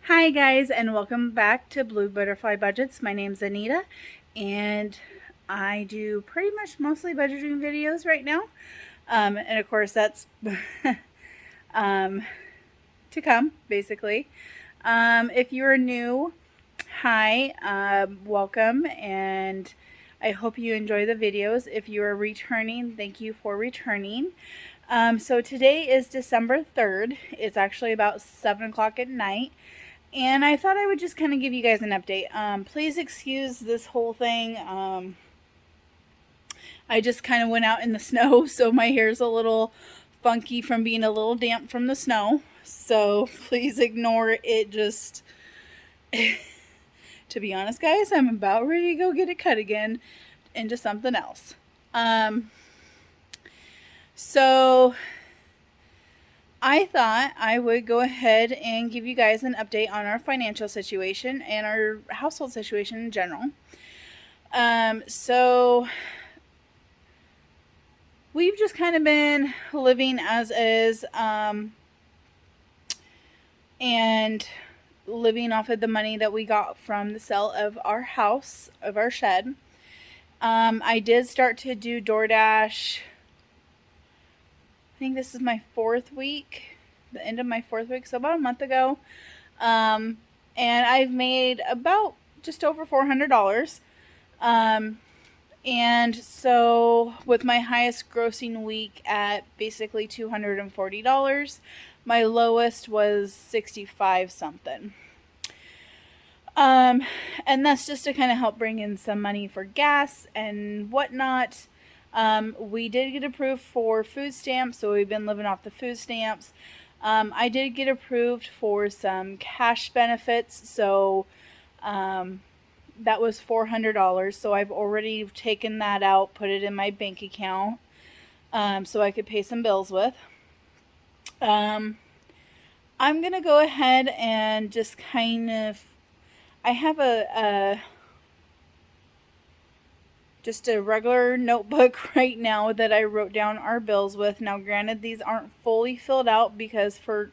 Hi guys, and welcome back to Blue Butterfly Budgets. My name's Anita, and I do pretty much mostly budgeting videos right now. And of course that's to come, basically. If you're new, hi, welcome, and I hope you enjoy the videos. If you are returning, thank you for returning. So today is December 3rd. It's actually about 7 o'clock at night. And I thought I would just kind of give you guys an update. Please excuse this whole thing. I just kind of went out in the snow, so my hair's a little funky from being a little damp from the snow. So please ignore it. Just, to be honest, guys, I'm about ready to go get it cut again into something else. So I thought I would go ahead and give you guys an update on our financial situation and our household situation in general. So we've just kind of been living as is, and living off of the money that we got from the sale of our house, of our shed. I did start to do DoorDash. I think this is my 4th week, the end of my 4th week, so about a month ago. And I've made about just over $400. And so with my highest grossing week at basically $240, my lowest was 65 something. And that's just to kind of help bring in some money for gas and whatnot. We did get approved for food stamps, so we've been living off the food stamps. I did get approved for some cash benefits, so that was $400. So I've already taken that out, put it in my bank account, so I could pay some bills with. I'm gonna go ahead and just kind of, I have just a regular notebook right now that I wrote down our bills with. Now, granted, these aren't fully filled out because for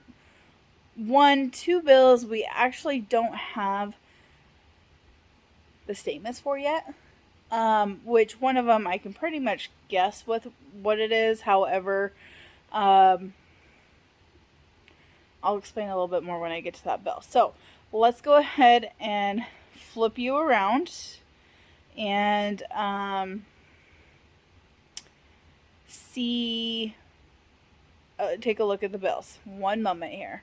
2 bills we actually don't have the statements for yet. Which one of them I can pretty much guess with what it is. However, I'll explain a little bit more when I get to that bill. So let's go ahead and flip you around and take a look at the bills. One moment here.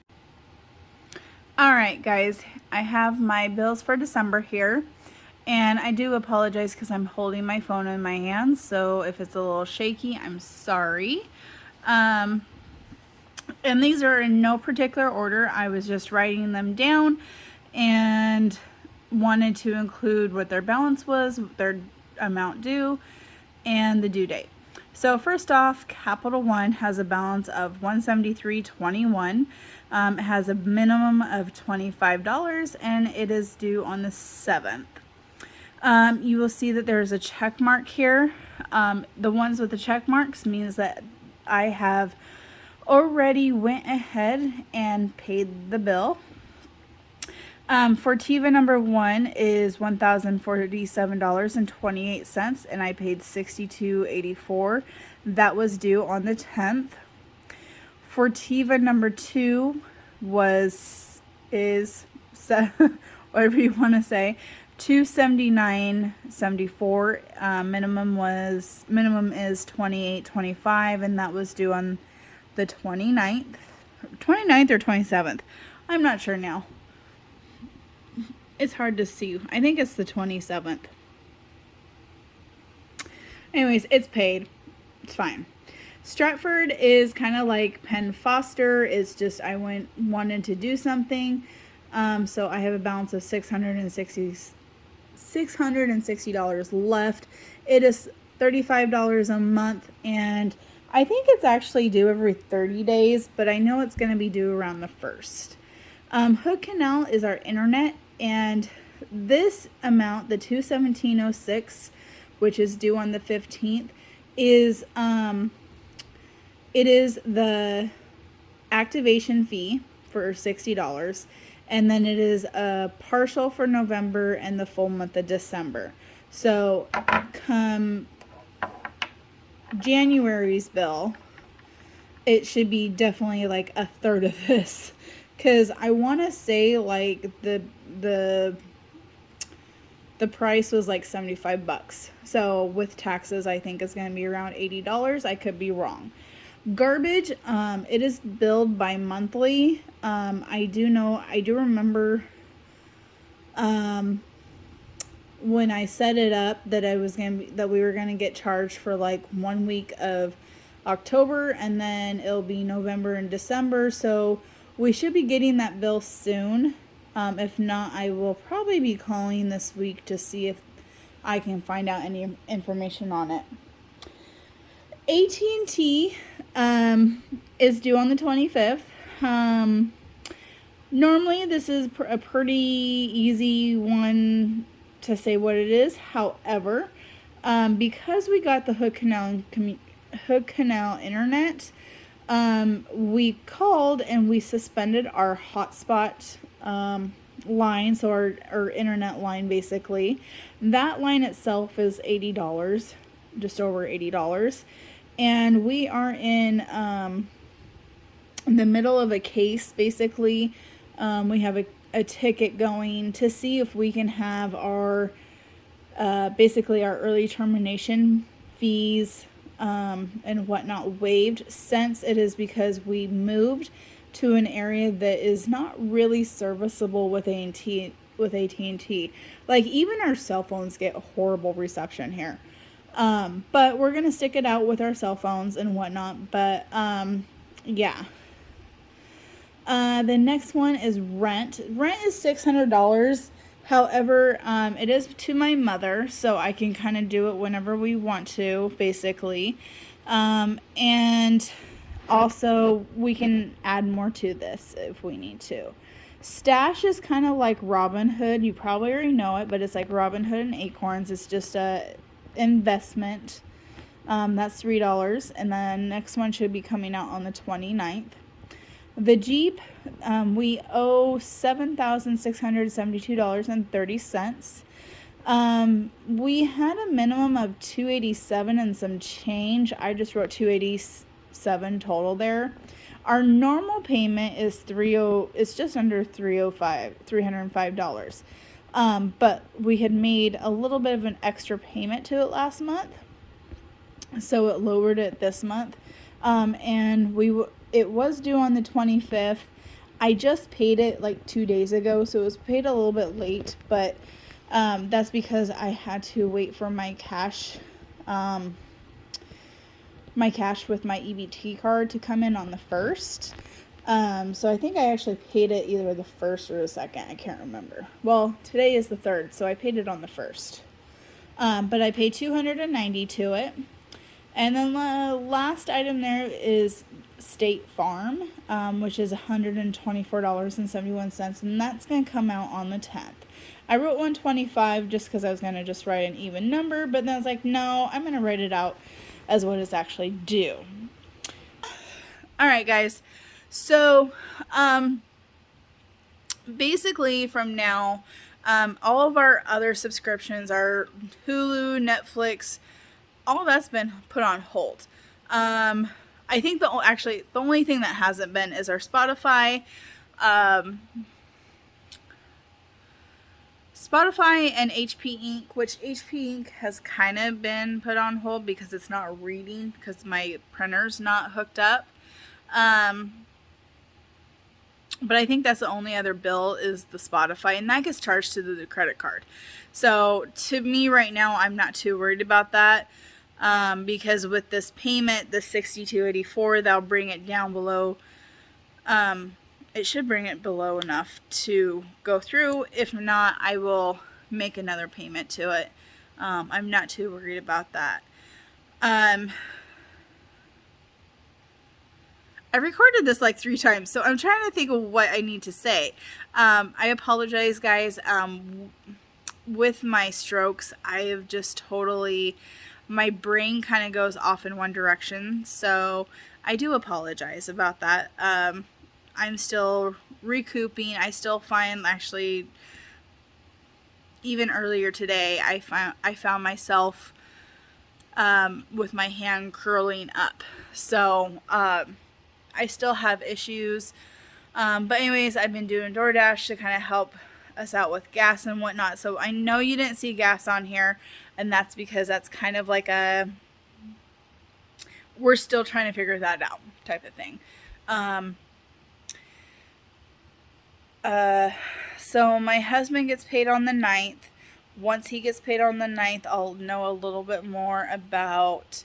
Alright guys, I have my bills for December here, and I do apologize because I'm holding my phone in my hands, so if it's a little shaky, I'm sorry. And these are in no particular order. I was just writing them down and wanted to include what their balance was, their amount due, and the due date. So first off, Capital One has a balance of $173.21. It has a minimum of $25, and it is due on the 7th. You will see that there's a check mark here. The ones with the check marks means that I have already went ahead and paid the bill. Fortiva number 1 is $1,047.28, and I paid $62.84. That was due on the 10th. Fortiva number 2 is whatever you want to say, $279.74. Minimum is $28.25, and that was due on the 29th or 27th. I'm not sure now. It's hard to see. I think it's the 27th. Anyways, it's paid. It's fine. Stratford is kind of like Penn Foster. It's just I wanted to do something. So I have a balance of $660 left. It is $35 a month, and I think it's actually due every 30 days, but I know it's going to be due around the 1st. Hood Canal is our internet, and this amount, the $217.06, which is due on the 15th, is it is the activation fee for $60, and then it is a partial for November and the full month of December. So come January's bill, it should be definitely like a third of this, because I want to say like the price was like 75 bucks. So with taxes, I think it's going to be around $80. I could be wrong. Garbage, it is billed by monthly. I do remember when I set it up that we were gonna get charged for like 1 week of October, and then it'll be November and December. So we should be getting that bill soon. If not, I will probably be calling this week to see if I can find out any information on it. AT&T is due on the 25th. Normally this is a pretty easy one to say what it is. However, because we got the Hood Canal internet, we called and we suspended our hotspot line, so our internet line basically. That line itself is $80, just over $80. And we are in the middle of a case, basically. We have a ticket going to see if we can have our, basically our early termination fees and whatnot waived, since it is because we moved to an area that is not really serviceable with AT&T. Like, even our cell phones get horrible reception here. But we're going to stick it out with our cell phones and whatnot. But, yeah. The next one is rent. Rent is $600. However, it is to my mother, so I can kind of do it whenever we want to, basically. And also we can add more to this if we need to. Stash is kind of like Robinhood. You probably already know it, but it's like Robinhood and Acorns. It's just a investment. That's $3, and then next one should be coming out on the 29th. The Jeep, we owe $7,672.30. We had a minimum of $287 and some change. I just wrote $287 total there. Our normal payment is it's just under $305. But we had made a little bit of an extra payment to it last month, so it lowered it this month. And it was due on the 25th. I just paid it like 2 days ago, so it was paid a little bit late, but that's because I had to wait for my cash with my EBT card to come in on the 1st. So I think I actually paid it either the 1st or the 2nd. I can't remember. Well, today is the 3rd, so I paid it on the 1st. But I paid $290 to it. And then the last item there is State Farm, which is $124.71, and that's going to come out on the 10th. I wrote $125 just because I was going to just write an even number, but then I was like, no, I'm going to write it out as what it's actually due. Alright, guys. So, basically from now, all of our other subscriptions, our Hulu, Netflix, all that's been put on hold. I think the only thing that hasn't been is our Spotify. Spotify and HP Inc., which HP Inc. has kind of been put on hold because it's not reading, because my printer's not hooked up. But I think that's the only other bill is the Spotify, and that gets charged to the credit card. So to me right now, I'm not too worried about that. Because with this payment, the $62.84, that'll bring it down below. It should bring it below enough to go through. If not, I will make another payment to it. I'm not too worried about that. I recorded this like 3 times, so I'm trying to think of what I need to say. I apologize, guys. With my strokes, I have just totally... my brain kind of goes off in one direction, so I do apologize about that. I'm still recouping. I still find, actually, even earlier today, I found myself with my hand curling up. So I still have issues. But anyways, I've been doing DoorDash to kind of help us out with gas and whatnot. So I know you didn't see gas on here, and that's because that's kind of like we're still trying to figure that out type of thing. So my husband gets paid on the 9th. Once he gets paid on the 9th, I'll know a little bit more about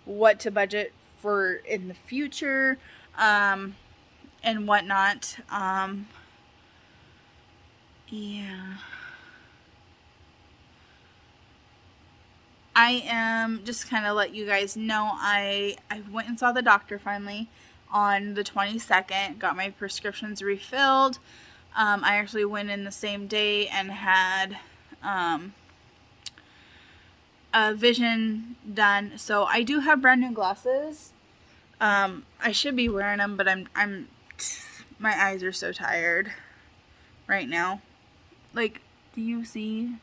what to budget for in the future, and whatnot. Yeah. I am just kind of let you guys know, I went and saw the doctor finally on the 22nd, got my prescriptions refilled. I actually went in the same day and had a vision done. So I do have brand new glasses. I should be wearing them, but my eyes are so tired right now. Like, do you see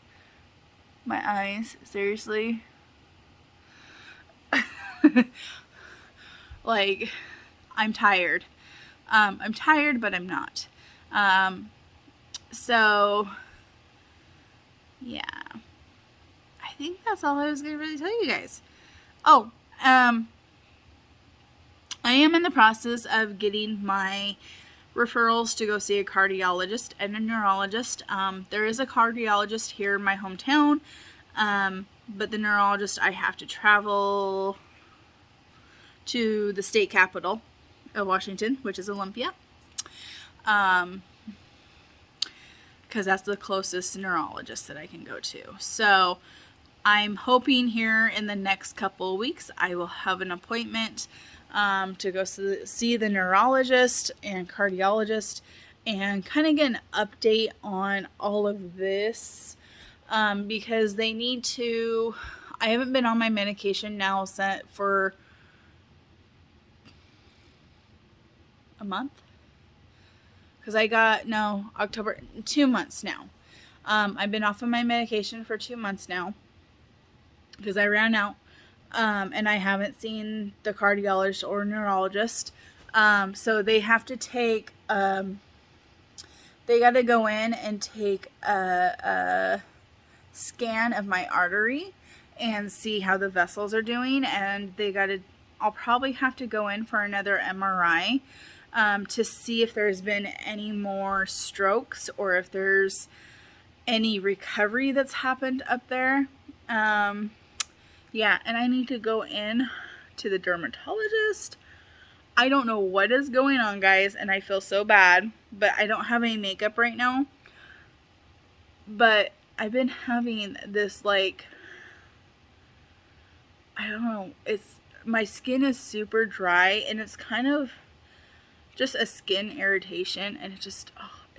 my eyes? Seriously? Like, I'm tired. I'm tired, but I'm not. So, yeah. I think that's all I was going to really tell you guys. Oh, I am in the process of getting my referrals to go see a cardiologist and a neurologist. There is a cardiologist here in my hometown, but the neurologist, I have to travel to the state capital of Washington, which is Olympia, because that's the closest neurologist that I can go to. So I'm hoping here in the next couple of weeks I will have an appointment to go see the neurologist and cardiologist and kind of get an update on all of this, because they need to. I haven't been on my medication now for a month, because October, 2 months now. I've been off of my medication for 2 months now because I ran out. And I haven't seen the cardiologist or neurologist. So they have to take, they got to go in and take a scan of my artery and see how the vessels are doing. And I'll probably have to go in for another MRI to see if there's been any more strokes or if there's any recovery that's happened up there. Yeah, and I need to go in to the dermatologist. I don't know what is going on, guys, and I feel so bad, but I don't have any makeup right now. But I've been having this, like, I don't know, my skin is super dry, and it's kind of just a skin irritation, and it's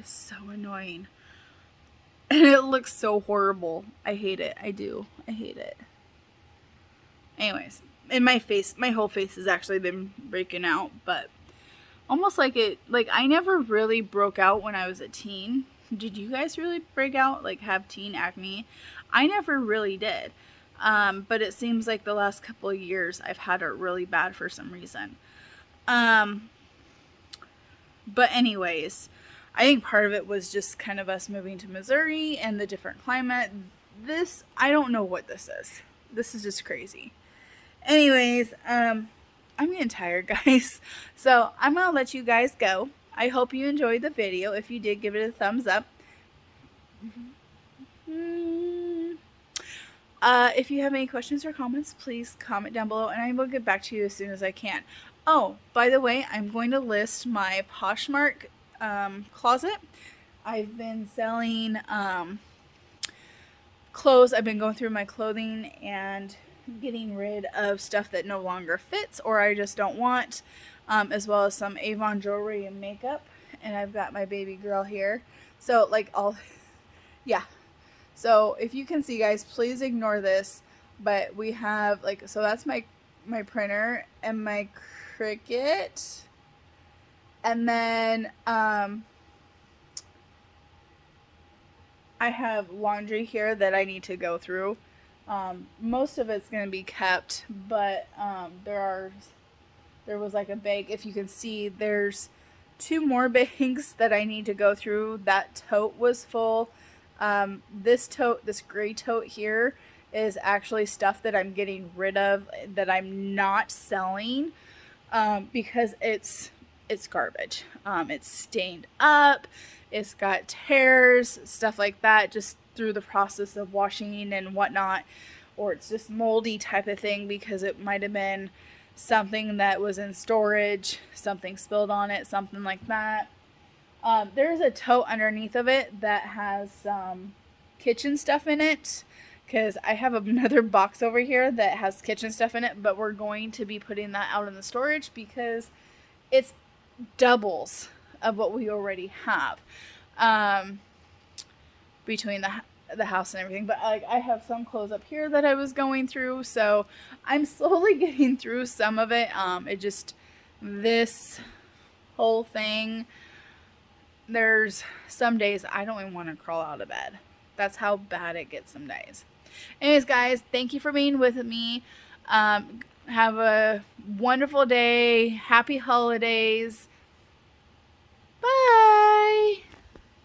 so annoying. And it looks so horrible. I hate it. I do. I hate it. Anyways, in my whole face has actually been breaking out, but almost like I never really broke out when I was a teen. Did you guys really break out, like have teen acne? I never really did. But it seems like the last couple of years I've had it really bad for some reason. But anyways, I think part of it was just kind of us moving to Missouri and the different climate. I don't know what this is. This is just crazy. Anyways, I'm getting tired, guys. So I'm going to let you guys go. I hope you enjoyed the video. If you did, give it a thumbs up. If you have any questions or comments, please comment down below and I will get back to you as soon as I can. Oh, by the way, I'm going to list my Poshmark closet. I've been selling clothes. I've been going through my clothing and getting rid of stuff that no longer fits or I just don't want, as well as some Avon jewelry and makeup. And I've got my baby girl here. So yeah. So if you can see, guys, please ignore this. But we have so that's my printer and my Cricut. And then I have laundry here that I need to go through. Most of it's going to be kept, but there was like a bag. If you can see, there's two more bags that I need to go through. That tote was full. This tote, this gray tote here, is actually stuff that I'm getting rid of, that I'm not selling, because it's garbage. It's stained up. It's got tears, stuff like that, just through the process of washing and whatnot. Or it's just moldy type of thing because it might have been something that was in storage, something spilled on it, something like that. There's a tote underneath of it that has some kitchen stuff in it, because I have another box over here that has kitchen stuff in it, but we're going to be putting that out in the storage because it's doubles of what we already have, between the house and everything. But like, I have some clothes up here that I was going through, so I'm slowly getting through some of it. It just, this whole thing, there's some days I don't even want to crawl out of bed. That's how bad it gets some days. Anyways, guys, thank you for being with me. Have a wonderful day. Happy holidays.